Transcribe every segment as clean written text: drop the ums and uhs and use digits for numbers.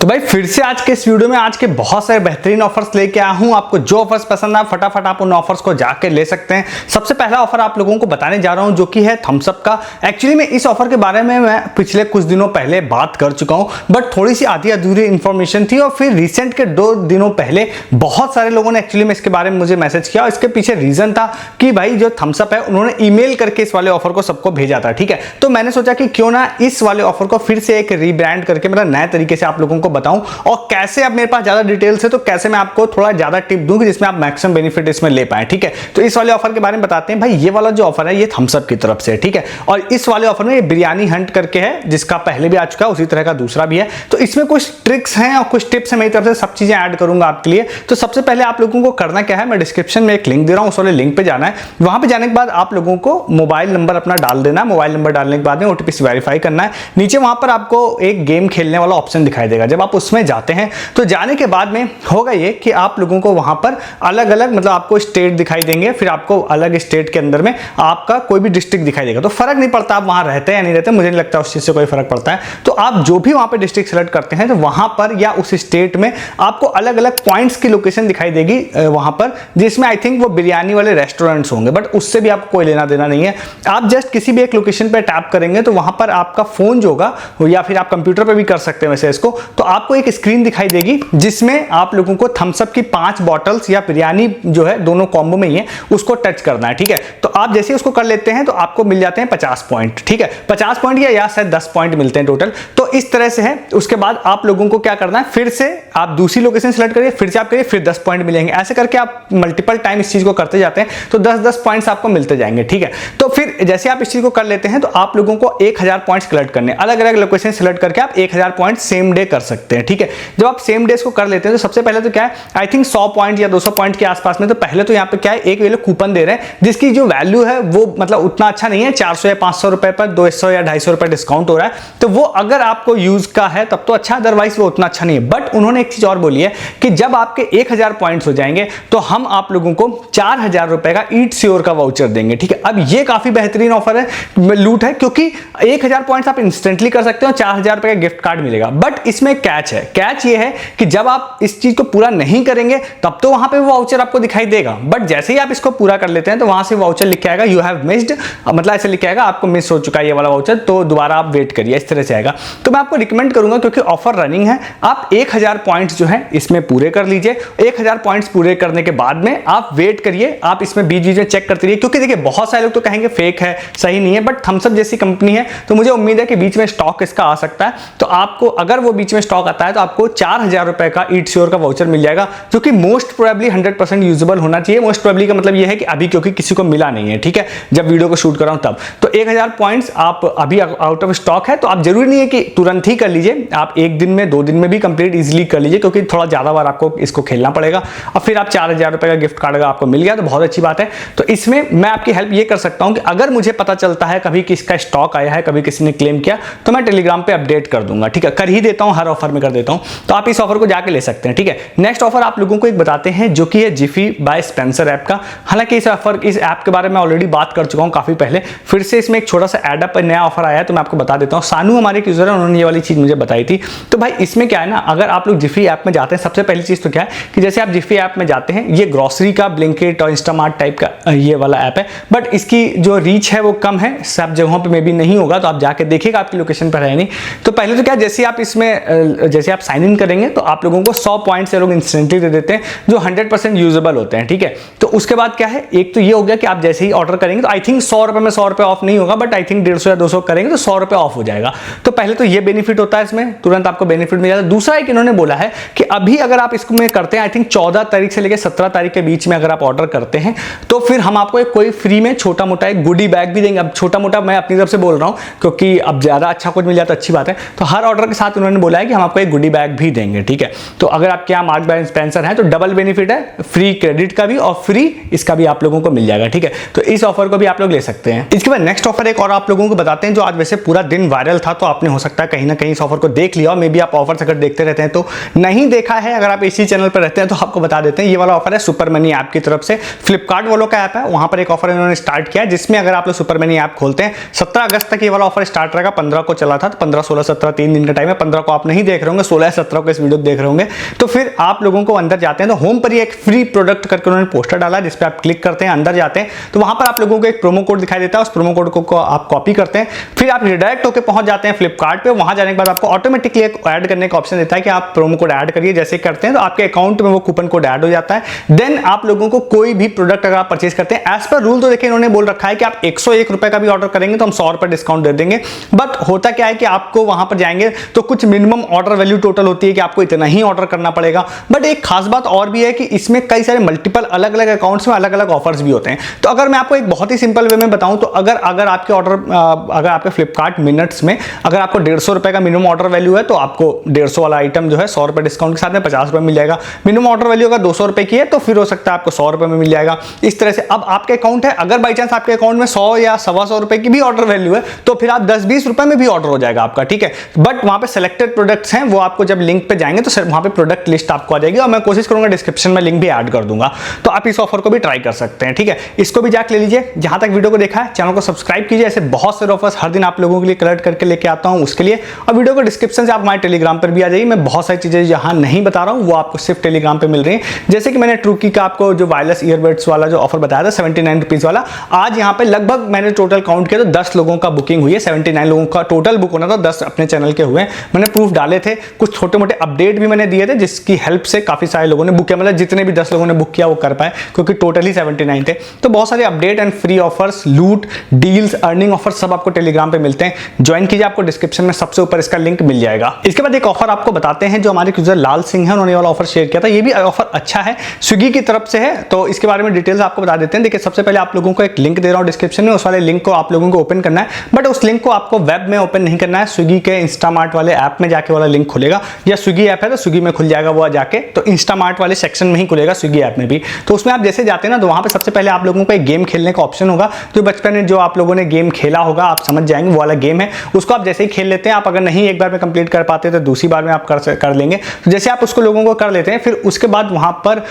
तो भाई फिर से आज के इस वीडियो में आज के बहुत सारे बेहतरीन ऑफर्स लेके आया हूं। आपको जो ऑफर्स पसंद आए फटाफट आप उन ऑफर्स को जाके ले सकते हैं। सबसे पहला ऑफर आप लोगों को बताने जा रहा हूं जो कि है थम्स अप का। एक्चुअली में इस ऑफर के बारे में मैं पिछले कुछ दिनों पहले बात कर चुका हूं, बट थोड़ी सी आधी अधूरी इंफॉर्मेशन थी और फिर रिसेंट के 2 दिनों पहले बहुत सारे लोगों ने एक्चुअली में इसके बारे में मुझे मैसेज किया और इसके पीछे रीजन था कि भाई जो थम्स अप है उन्होंने ईमेल करके इस वाले ऑफर को सबको भेजा था। ठीक है, तो मैंने सोचा कि क्यों ना इस वाले ऑफर को फिर से एक रीब्रांड करके मतलब नए तरीके से आप लोगों को बताऊं और कैसे। अब मेरे पास ज्यादा डिटेल्स है तो कैसे मैं आपको थोड़ा ज्यादा टिप दूं कि जिसमें आप मैक्सिमम बेनिफिट इसमें ले पाए। ठीक है, तो इस वाले ऑफर के बारे में बताते हैं। भाई ये वाला जो ऑफर है ये थम्स अप की तरफ से, ठीक है, और इस वाले ऑफर में ये बिरयानी हंट करके है जिसका पहले भी आ चुका है, उसी तरह का दूसरा भी है। तो इसमें कुछ ट्रिक्स हैं और कुछ टिप्स है मेरी तरफ से, सब चीजें ऐड करूंगा आपके लिए। तो सबसे पहले आप लोगों को करना क्या है, मैं डिस्क्रिप्शन में एक लिंक दे रहा हूं, उस वाले लिंक पे जाना है। वहां पे जाने के बाद आप लोगों को मोबाइल नंबर अपना डाल देना है। मोबाइल नंबर डालने के बाद में ओटीपी से वेरीफाई करना है। नीचे वहां पर आपको एक गेम खेलने वाला ऑप्शन दिखाई देगा। जब आप उसमें जाते हैं तो जाने के बाद में होगा ये कि आप लोगों को वहां पर अलग अलग मतलब आपको स्टेट दिखाई देंगे, फिर आपको अलग स्टेट के अंदर में आपका कोई भी डिस्ट्रिक्ट दिखाई देगा। तो फर्क नहीं पड़ता आप वहां रहते हैं या नहीं रहते, मुझे नहीं लगता उस चीज से कोई फर्क पड़ता है। तो आप जो भी वहां पे डिस्ट्रिक्ट सेलेक्ट करते हैं तो वहां पर या उस स्टेट में आपको अलग अलग पॉइंट्स की लोकेशन दिखाई देगी वहां पर, जिसमें आई थिंक वो बिरयानी वाले रेस्टोरेंट्स होंगे, बट उससे भी आपको कोई लेना देना नहीं है। आप जस्ट किसी भी एक लोकेशन पर टैप करेंगे तो वहां पर आपका फोन जो होगा या फिर आप कंप्यूटर पर भी कर सकते हैं वैसे इसको, तो आपको एक स्क्रीन दिखाई देगी जिसमें आप लोगों को थम्स अप की 5 बॉटल्स या बिरयानी जो है दोनों कॉम्बो में ही है उसको टच करना है। ठीक है, तो आप जैसे उसको कर लेते हैं तो आपको मिल जाते हैं 50 पॉइंट। ठीक है, 50 पॉइंट या शायद 10 पॉइंट मिलते हैं टोटल। तो इस तरह से है। उसके बाद आप लोगों को क्या करना है, फिर से आप दूसरी लोकेशन सेलेक्ट करिए, फिर से आप करिए, फिर 10 पॉइंट मिलेंगे। ऐसे करके आप मल्टीपल टाइम इस चीज को करते जाते हैं तो 10-10 पॉइंट्स आपको मिलते जाएंगे। ठीक है, तो फिर जैसे आप इस चीज को कर लेते हैं तो आप लोगों को 1000 पॉइंट्स कलेक्ट करने, अलग अलग लोकेशन सेलेक्ट करके आप 1000 पॉइंट सेम डे कर सकते हैं। ठीक है, जब आप सेम डे को कर लेते हैं तो सबसे पहले तो क्या है, आई थिंक 100 पॉइंट या 200 पॉइंट के आसपास में, तो पहले तो यहाँ पे क्या है, एक ये लोग कूपन दे रहे हैं जिसकी जो वैल्यू है वो मतलब उतना अच्छा नहीं है। 400 या 500 रुपए पर 200 या 250 रुपए डिस्काउंट हो रहा है, तो वो अगर आपको यूज का है तब तो अच्छा, अदरवाइज वो उतना अच्छा नहीं है। बट उन्होंने एक चीज और बोली है कि जब आपके 1000 पॉइंट्स हो जाएंगे तो हम आप लोगों को 4000 रुपए का ईट श्योर का वाउचर देंगे। ठीक है, अब ये काफी बेहतरीन ऑफर है, लूट है, क्योंकि 1000 पॉइंट्स आप इंस्टेंटली कर सकते हो, 4000 रुपए का गिफ्ट कार्ड मिलेगा। बट इसमें कैच है, कैच ये है कि जब आप इस चीज को पूरा नहीं करेंगे तब तो वहां पे वो वाउचर आपको दिखाई देगा, बट जैसे ही आप इसको पूरा कर लेते हैं तो वहां से वाउचर लिख के आएगा यू हैव मिस्ड, मतलब ऐसे लिख के आएगा आपको मिस हो चुका है ये वाला वाउचर, तो दोबारा आप वेट करिए, इस तरह से आएगा। तो मैं आपको रिकमेंड करूंगा, क्योंकि ऑफर रनिंग है, आप 1000 पॉइंट्स जो है इसमें पूरे कर लीजिए। 1000 पॉइंट्स पूरे करने के बाद में आप वेट करिए, आप इसमें बीच बीच में चेक करते रहिए, क्योंकि देखिए बहुत सारे लोग तो कहेंगे फेक है, सही नहीं है, बट थम्स अप जैसी कंपनी है तो मुझे उम्मीद है कि बीच में स्टॉक इसका आ सकता है। तो आपको अगर वो बीच में स्टॉक आता है तो आपको 4000 रुपए का ईट श्योर का वाउचर मिल जाएगा, जो कि मोस्ट प्रोबेबली 100% यूजेबल होना चाहिए। मोस्ट प्रोबेबली का मतलब यह है कि अभी क्योंकि किसी को मिला नहीं है, ठीक है, जब वीडियो को शूट कर रहा हूं तब। तो 1000 पॉइंट्स आप अभी आउट ऑफ स्टॉक है, तो आप जरूरी नहीं है कि तुरंत ही कर लीजिए, आप 1 दिन में 2 दिन में भी कंप्लीट इजीली कर लीजिए, क्योंकि थोड़ा ज्यादा बार आपको इसको खेलना पड़ेगा। और फिर आप 4000 रुपए का गिफ्ट कार्ड अगर आपको मिल गया तो बहुत अच्छी बात है। तो इसमें मैं आपकी हेल्प ये कर सकता हूं कि अगर मुझे पता चलता है कभी किसका स्टॉक आया है, कभी किसी ने क्लेम किया, तो मैं टेलीग्राम पे अपडेट कर दूंगा। ठीक है, कर ही देता हूं, हर ऑफर में कर देता हूं, तो आप इस ऑफर को जाके ले सकते हैं। ठीक है, नेक्स्ट ऑफर आप लोगों को एक बताते हैं जो कि है जिफी बाय स्पेंसर ऐप का। हालांकि इस ऐप के बारे में ऑलरेडी बात कर चुका हूं काफी पहले, फिर से इसमें एक छोटा सा ऐड अप नया ऑफर आया है तो मैं आपको बता देता हूं। सानू हमारे एक यूजर है, उन्होंने ये वाली चीज मुझे बताई थी। तो भाई इसमें क्या है ना, अगर आप लोग जिफी ऐप में जाते हैं, सबसे पहली चीज तो क्या है कि जैसे आप जिफी ऐप में जाते हैं, ये ग्रोसरी का ब्लिंकिट और इंस्टामार्ट टाइप का ये वाला ऐप है, बट इसकी जो रीच है वो कम है, सब जगहों पे मे भी नहीं होगा, तो आप जाके देखिएगा आपकी लोकेशन पर है नहीं। तो पहले तो क्या, जैसे आप इसमें जैसे आप साइन इन करेंगे तो आप लोगों को 100 पॉइंट से लोग इंस्टेंटली दे देते हैं जो 100% यूजेबल होते हैं। ठीक है, तो उसके बाद क्या है, एक तो ये हो गया कि आप जैसे ही ऑर्डर करेंगे तो आई थिंक 100 रुपए में 100 रुपए ऑफ नहीं होगा, बट आई थिंक 150 या 200 करेंगे तो 100 रुपए ऑफ हो जाएगा। तो पहले तो ये बेनिफिट होता है, इसमें तुरंत आपको बेनिफिट मिल जाता है। दूसरा एक इन्होंने बोला है कि अभी अगर आप इसको में करते हैं, आई थिंक 14 तारीख से लेकर 17 तारीख के बीच में अगर आप ऑर्डर करते हैं तो फिर हम आपको एक कोई फ्री में छोटा मोटा एक गुडी बैग भी देंगे। अब छोटा मोटा मैं अपनी तरफ से बोल रहा हूं, क्योंकि अब ज्यादा अच्छा कुछ मिल जाता है अच्छी बात है। तो हर ऑर्डर के साथ उन्होंने बोला है कि हम आपको एक गुडी बैग भी देंगे। ठीक है, तो अगर आपके यहाँ मार्क बाय स्पेंसर है तो डबल बेनिफिट है, फ्री क्रेडिट का भी और फ्री इसका भी आप लोगों को मिल जाएगा। ठीक है, तो इस ऑफर को भी आप लोग ले सकते हैं। इसके बाद नेक्स्ट ऑफर एक और आप लोगों को बताते हैं जो आज वैसे पूरा दिन वायरल था, तो आपने हो सकता है कहीं ना कहीं इस ऑफर को देख लिया, और मे बी आप ऑफर अगर देखते रहते हैं तो नहीं देखा है, अगर आप इसी चैनल पर रहते हैं तो आपको बता देते हैं। ये वाला ऑफर है सुपर मनी ऐप की तरफ से, फ्लिपकार्ट वालों का ऐप है, वहां पर एक ऑफर इन्होंने स्टार्ट किया है जिसमें अगर आप लोग सुपर मनी ऐप खोलते हैं 17 अगस्त तक ये वाला ऑफर स्टार्ट रहेगा। 15 को चला था, तो 15, 16, 17 3 दिन का टाइम है। 15 को आप नहीं देख देख रहे होंगे, 16-17 को इस वीडियो देख रहे होंगे, तो फिर आप लोगों को अंदर जाते हैं तो होम पर ही एक फ्री प्रोडक्ट करके उन्होंने पोस्टर डाला, जिस पर आप क्लिक करते हैं, अंदर जाते हैं तो वहां पर आप लोगों को एक प्रोमो कोड दिखाई देता है। उस प्रोमो कोड को आप कॉपी करते हैं, फिर आप रिडायरेक्ट होकर पहुंच जाते हैं फ्लिपकार्ट पे। वहां जाने के बाद आपको ऑटोमेटिकली एक ऐड करने का ऑप्शन देता है कि आप प्रोमो कोड ऐड करिए। जैसे करते हैं तो आपके अकाउंट में वो कूपन कोड ऐड हो जाता है। देन आप लोगों को कोई भी प्रोडक्ट अगर आप परचेज करते हैं, एज पर रूल तो देखिए इन्होंने बोल रखा है कि आप 101 रुपए का भी ऑर्डर करेंगे तो हम 100 रुपए डिस्काउंट दे देंगे। बट होता क्या है कि आपको वहां पर जाएंगे तो कुछ मिनिमम ऑर्डर वैल्यू टोटल होती है कि आपको इतना ही ऑर्डर करना पड़ेगा। बट एक खास बात और भी है कि इसमें कई सारे मल्टीपल अलग अलग अकाउंट्स में अलग अलग ऑफर्स भी होते हैं। तो अगर मैं आपको एक बहुत ही सिंपल वे में बताऊं तो अगर आपके ऑर्डर अगर आपके फ्लिपकार्ट मिनट्स में अगर आपको 150 रुपए का मिनिमम ऑर्डर वैल्यू है तो आपको 150 वाला आइटम जो है 100 रुपए डिस्काउंट के साथ में 50 रुपए मिल जाएगा। मिनिमम ऑर्डर वैल्यू अगर 200 रुपए की है तो फिर हो सकता है आपको 100 रुपए में मिल जाएगा। इस तरह से अब आपके अकाउंट है, अगर बाई चांस आपके अकाउंट में 100 या 125 रुपए की भी ऑर्डर वैल्यू है तो फिर आप 10-20 रुपए में भी ऑर्डर हो जाएगा आपका, ठीक है। बट वहां पे सिलेक्टेड प्रोडक्ट्स हैं, वो आपको जब लिंक पे जाएंगे तो वहां पे प्रोडक्ट लिस्ट आपको आ जाएगी और मैं कोशिश करूंगा डिस्क्रिप्शन में लिंक भी ऐड कर दूंगा, तो आप इस ऑफर को भी ट्राई कर सकते हैं, ठीक है। इसको भी जाके ले लीजिए। जहां तक वीडियो को देखा है चैनल को सब्सक्राइब कीजिए, ऐसे बहुत सारे ऑफर्स हर दिन आप लोगों के लिए कलेक्ट करके लेके आता हूं उसके लिए। और वीडियो को डिस्क्रिप्शन से आप हमारे टेलीग्राम पर भी आ जाइए, मैं बहुत सारी चीजें जहां नहीं बता रहा हूं वो आपको सिर्फ टेलीग्राम पे मिल रही है। जैसे कि मैंने ट्रूकी का आपको जो वायरलेस ईयरबड्स वाला जो ऑफर बताया था 79 रुपीज वाला, आज यहाँ पे लगभग मैंने टोटल काउंट किया तो 10 लोगों का बुकिंग हुई है। 79 लोगों का टोटल बुक होना था, 10 अपने चैनल के हुए। मैंने प्रूफ डाले थे, कुछ छोटे मोटे अपडेट भी मैंने दिए थे जिसकी हेल्प से काफी सारे लोगों ने बुक किया, मतलब जितने भी 10 लोगों ने बुक किया वो कर पाए, क्योंकि टोटली 79 थे। तो बहुत सारे अपडेट एंड फ्री ऑफर्स, लूट, डील्स, अर्निंग ऑफर सब आपको टेलीग्राम पे मिलते हैं। ज्वाइन कीजिए, आपको डिस्क्रिप्शन में सबसे ऊपर इसका लिंक मिल जाएगा। इसके बाद एक ऑफर आपको बताते हैं जो हमारे यूजर लाल सिंह है, उन्होंने वाला ऑफर शेयर किया था। ये भी ऑफर अच्छा है, स्विगी की तरफ से है, तो इसके बारे में डिटेल्स आपको बता देते हैं। देखिए सबसे पहले आप लोगों को एक लिंक दे रहा हूं डिस्क्रिप्शन में, उस वाले लिंक को आप लोगों को ओपन करना है। बट उस लिंक को आपको वेब में ओपन नहीं करना है, स्विगी के इंस्टामार्ट वाले ऐप में जाके वाला लिंक खुलेगा, या स्विगी ऐप है तो स्विगी में खुल जाएगा वो जाके, तो इंस्टामार्ट वाले सेक्शन में ही खुलेगा स्विगी ऐप में भी। तो उसमें आप जैसे जाते हैं ना तो वहां पे सबसे पहले आप लोगों को एक गेम खेलने का ऑप्शन होगा, जो बचपन में जो आप लोगों ने गेम खेला होगा आप समझ जाएंगे वो वाला गेम है। उसको आप जैसे ही खेल लेते हैं, आप अगर नहीं एक बार में कंप्लीट कर पाते तो दूसरी बार में आप कर लेंगे। तो जैसे आप उसको लोगों को कर लेते हैं, फिर उसके बाद वहां पर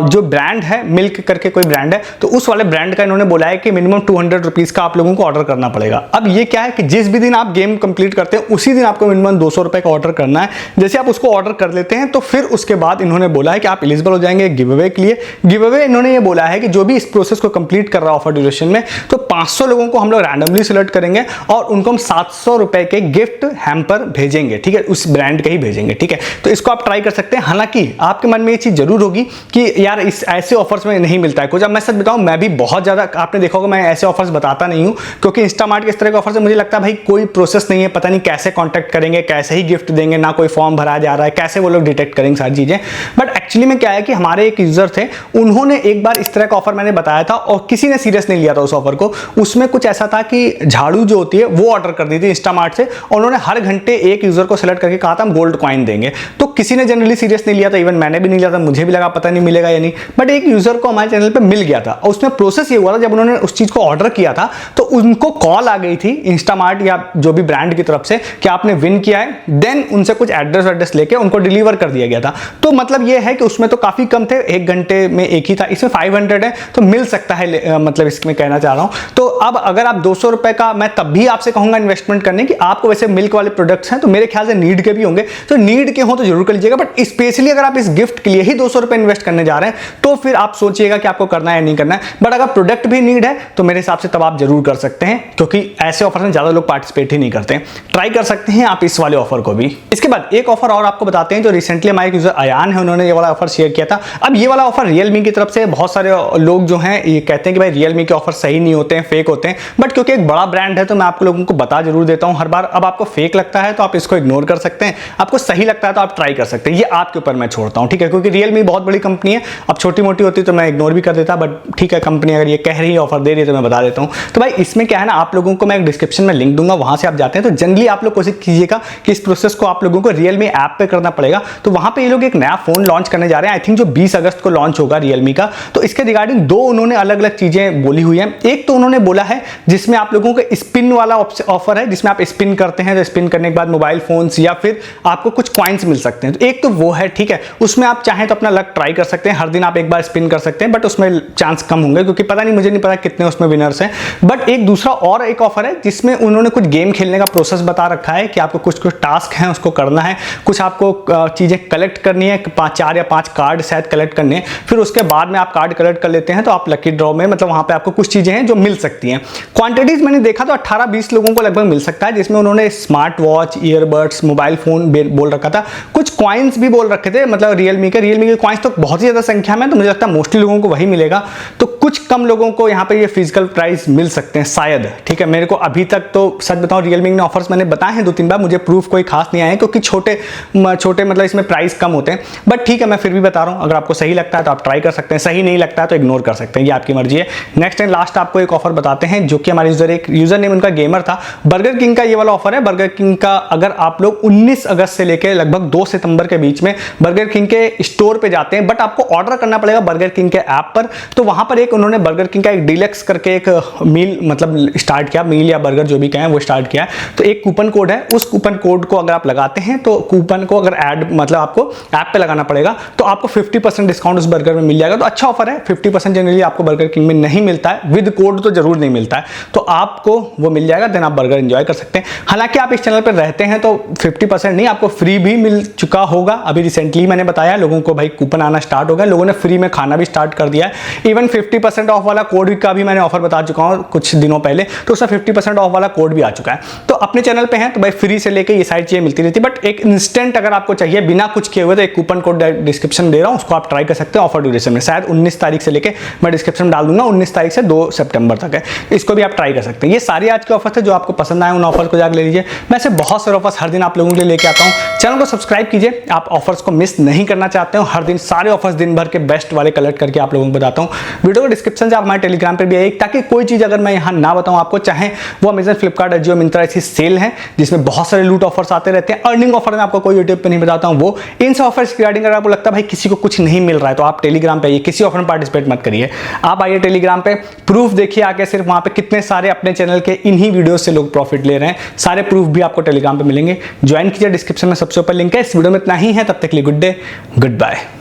जो ब्रांड है, मिल्क करके कोई ब्रांड है, तो उस वाले ब्रांड का इन्होंने बोला है कि मिनिमम 200 रुपीज का आप लोगों को ऑर्डर करना पड़ेगा। अब ये क्या है कि जिस भी दिन आप गेम कंप्लीट करते हैं उसी दिन आपको मिनिमम 200 रुपए का ऑर्डर करना है। जैसे आप उसको ऑर्डर कर लेते हैं तो फिर उसके बाद इन्होंने बोला है कि आप एलिजिबल हो जाएंगे गिव अवे के लिए। गिव अवे इन्होंने ये बोला है कि जो भी इस प्रोसेस को कंप्लीट कर रहा है ऑफर ड्यूरेशन में, तो 500 लोगों को हम लोग रैंडमली सिलेक्ट करेंगे और उनको हम 700 रुपए के गिफ्ट हैम्पर भेजेंगे, ठीक है, उस ब्रांड के ही भेजेंगे, ठीक है। तो इसको आप ट्राई कर सकते हैं। हालांकि आपके मन में ये चीज जरूर होगी कि यार इस ऐसे ऑफर्स में नहीं मिलता है कुछ। अब मैं सच बताऊं, मैं भी बहुत ज्यादा, आपने देखा होगा मैं ऐसे ऑफर्स बताता नहीं हूं, क्योंकि इंस्टामार्ट के इस तरह के ऑफर से मुझे लगता है भाई कोई प्रोसेस नहीं है, पता नहीं कैसे कॉन्टैक्ट करेंगे, कैसे ही गिफ्ट देंगे, ना कोई फॉर्म भरा जा रहा है, कैसे वो लोग डिटेक्ट करेंगे सारी चीजें। बट एक्चुअली में क्या है कि हमारे एक यूजर थे, उन्होंने एक बार इस तरह का ऑफर मैंने बताया था और किसी ने सीरियस नहीं लिया था उस ऑफर को। उसमें कुछ ऐसा था कि झाड़ू जो होती है वो ऑर्डर कर दी थी इंस्टामार्ट से, और उन्होंने हर घंटे एक यूजर को सेलेक्ट करके कहा था हम गोल्ड कॉइन देंगे। तो किसी ने जनरली सीरियस नहीं लिया था, इवन मैंने भी नहीं लिया था, मुझे भी लगा पता नहीं मिलेगा या नहीं। बट एक यूजर को हमारे चैनल पे मिल गया था, और उसमें प्रोसेस ये हुआ था, जब उन्होंने उस चीज को ऑर्डर किया था तो उनको कॉल आ गई थी इंस्टामार्ट या जो भी ब्रांड की तरफ से कि आपने विन किया है। देन उनसे कुछ एड्रेस लेके उनको डिलीवर कर दिया गया था। तो मतलब ये है कि उसमें तो काफी कम थे, एक घंटे में एक ही था, इसमें 500 है तो मिल सकता है, मतलब इसमें कहना चाह रहा हूं। तो अब अगर आप 200 रुपए का, मैं तब भी आपसे कहूंगा इन्वेस्टमेंट करने की। आपको वैसे मिल्क वाले प्रोडक्ट्स हैं तो मेरे ख्याल से नीड के भी होंगे, तो नीड के हो तो जरूर कर लीजिएगा। बट स्पेशली अगर आप इस गिफ्ट के लिए ही 200 रुपए इन्वेस्ट करने जा रहे हैं तो फिर आप सोचिएगा कि आपको करना है या नहीं करना है। बट अगर प्रोडक्ट भी नीड है तो मेरे हिसाब से तब आप जरूर कर सकते हैं, क्योंकि ऐसे ऑफर में ज्यादा लोग पार्टिसिपेट ही नहीं करते। ट्राई कर सकते हैं आप इस वाले ऑफर को भी। इसके बाद एक ऑफर और आपको बताते हैं जो रिसेंटली हमारे यूजर अयान है, उन्होंने ये वाला ऑफर शेयर किया था। अब ये वाला ऑफर रियलमी की तरफ से, बहुत सारे लोग जो हैं ये कहते हैं कि भाई रियलमी के ऑफर सही नहीं होते हैं, फेक होते हैं। बट क्योंकि एक बड़ा ब्रांड है तो मैं आप लोगों को बता जरूर देता हूं हर बार। अब आपको फेक लगता है तो आप इसको इग्नोर कर सकते हैं, आपको सही लगता है तो आप ट्राई कर सकते हैं, ये आपके ऊपर मैं छोड़ता हूं, ठीक है। क्योंकि रियलमी बहुत बड़ी कंपनी है, अब छोटी मोटी होती तो मैं इग्नोर भी कर देता, बट ठीक है, कंपनी अगर ये कह रही है ऑफर दे रही है तो मैं बता देता हूं। तो भाई इसमें क्या है ना, आप लोगों को मैं एक डिस्क्रिप्शन में लिंक दूंगा, वहां से आप जाते हैं तो जनरली आप लोग कोशिश कीजिएगा कि इस प्रोसेस को आप लोगों को रियलमी ऐप पे करना पड़ेगा। तो वहां पे ये लोग एक नया फोन लॉन्च करने जा रहे हैं, आई थिंक जो 20 अगस्त को लॉन्च होगा रियलमी का। तो इसके रिगार्डिंग दो उन्होंने अलग अलग चीजें बोली हुई हैं। एक तो उन्होंने बोला है जिसमें आप लोगों को स्पिन वाला ऑफर है, जिसमें आप स्पिन करते हैं तो स्पिन करने के बाद मोबाइल फोन्स या फिर आपको कुछ कॉइन्स मिल सकते हैं। तो एक तो वो है, ठीक है, उसमें आप चाहें तो अपना लक ट्राई कर सकते हैं, हर दिन आप एक बार स्पिन कर सकते हैं, बट उसमें चांस कम होंगे क्योंकि पता नहीं, मुझे नहीं पता कितने उसमें विनर्स हैं। बट एक दूसरा और एक ऑफर है जिसमें उन्होंने कुछ गेम खेलने का प्रोसेस बता रखा है कि आपको कुछ टास्क हैं उसको आपको करना है, कुछ आपको चीज़ें कलेक्ट करनी है, 4 या 5 कार्ड शायद कलेक्ट करने हैं, फिर उसके बाद में आप कार्ड कलेक्ट कर लेते हैं तो आप लकी ड्रॉ में मतलब वहाँ पे आपको कुछ चीज़ें हैं जो मिल सकती हैं। क्वांटिटीज़ मैंने देखा तो 18-20 लोगों को लगभग मिल सकता है, जिसमें उन्होंने smart watch, earbuds, mobile phone बोल रखा था, कुछ कॉइन्स भी बोल रखे थे, मतलब रियलमी के कॉइन्स तो बहुत ही ज़्यादा संख्या में, तो मुझे लगता है मोस्टली लोगों को वही मिलेगा। तो कुछ कम लोगों को यहाँ पे ये फिजिकल प्राइस मिल सकते हैं शायद, ठीक है। मेरे को अभी तक तो सच बताऊं रियलमी ने ऑफर्स मैंने बताए हैं 2-3 बार, मुझे प्रूफ कोई खास नहीं आया क्योंकि छोटे मतलब इसमें प्राइस कम होते हैं, बट ठीक है मैं फिर भी बता रहा हूँ, अगर आपको सही लगता है तो आप ट्राई कर सकते हैं, सही नहीं लगता है तो इग्नोर कर सकते हैं, ये आपकी मर्जी है। नेक्स्ट एंड लास्ट आपको एक ऑफर बताते हैं जो कि हमारे यूजर नेम उनका गेमर था, बर्गर किंग का ये वाला ऑफर है। बर्गर किंग का अगर आप लोग 19 अगस्त से लेकर लगभग 2 सितंबर के बीच में बर्गर किंग के स्टोर पे जाते हैं, बट आपको ऑर्डर करना पड़ेगा बर्गर किंग के ऐप पर, तो वहां पर एक उन्होंने बर्गर किंग का एक डीलक्स करके एक मील मतलब स्टार्ट किया, मील या बर्गर जो भी कहें वो स्टार्ट किया है। तो एक कूपन कोड है, उस कूपन कोड को अगर आप लगाते हैं तो कूपन को अगर ऐड मतलब आपको ऐप पे लगाना पड़ेगा तो आपको 50% डिस्काउंट उस बर्गर में मिल जाएगा। तो अच्छा ऑफर है, 50% जनरली आपको बर्गर किंग में नहीं मिलता है, विद कोड तो जरूर नहीं मिलता है, तो आपको वो मिल जाएगा, देन आप बर्गर एंजॉय कर सकते हैं। हालांकि आप इस चैनल पर रहते हैं तो 50% नहीं, आपको फ्री भी मिल चुका होगा। अभी रिसेंटली मैंने बताया लोगों को भाई कूपन आना स्टार्ट हो गया, लोगों ने फ्री में खाना भी स्टार्ट कर दिया है। इवन 50% ऑफ वाला कोड का भी मैंने ऑफर बता चुका हूं कुछ दिनों पहले, तो उसमें 50% ऑफ वाला कोड भी आ चुका है। तो अपने चैनल पे हैं तो भाई फ्री से लेके ये सारी चीजें मिलती रहती है, बट एक इंस्टेंट अगर आपको चाहिए बिना कुछ किए हुए तो एक कूपन कोड डिस्क्रिप्शन दे रहा हूं, उसको आप ट्राई कर सकते हैं ऑफर ड्यूरेशन में, शायद 19 तारीख से लेके मैं डिस्क्रिप्शन डाल दूंगा, 19 तारीख से 2 सितंबर तक है, इसको भी आप ट्राई कर सकते हैं। ये सारी आज के ऑफर थे, जो आपको पसंद आए उन ऑफर को जाकर ले लीजिए। मैं ऐसे बहुत सारे ऑफर्स हर दिन आप लोगों के लिए लेके आता हूँ, चैनल को सब्सक्राइब कीजिए, आप ऑफर्स को मिस नहीं करना चाहते हो, हर दिन सारे ऑफर्स दिन भर के बेस्ट वाले कलेक्ट करके आप लोगों को बताता हूँ। वीडियो को डिस्क्रिप्शन से आप हमारे टेलीग्राम पर भी आइए, ताकि कोई चीज अगर मैं यहाँ ना बताऊँ आपको, चाहे वो अमेजन, फ्लिपकार्ट, अजियो, मिंत्रा ऐसी सेल है जिसमें बहुत सारे लूट ऑफर्स आते रहते हैं, अर्निंग ऑफर में आपको कोई यूट्यूब पे नहीं बताता हूँ, वो इन सब ऑफर्स रिगार्डिंग अगर आपको लगता है भाई किसी को कुछ नहीं मिल रहा है तो आप टेलीग्राम पे आइए, किसी ऑफर में पार्टिसिपेट मत करिए, आप आइए टेलीग्राम पे, प्रूफ देखिए आके, सिर्फ वहां पे कितने सारे अपने चैनल के इन्हीं वीडियो से लोग प्रॉफिट ले रहे हैं, सारे प्रूफ भी आपको टेलीग्राम पे मिलेंगे। ज्वाइन कीजिए, डिस्क्रिप्शन में सबसे ऊपर लिंक है। इस वीडियो में इतना ही है, तब तक के लिए गुड डे, गुड बाय।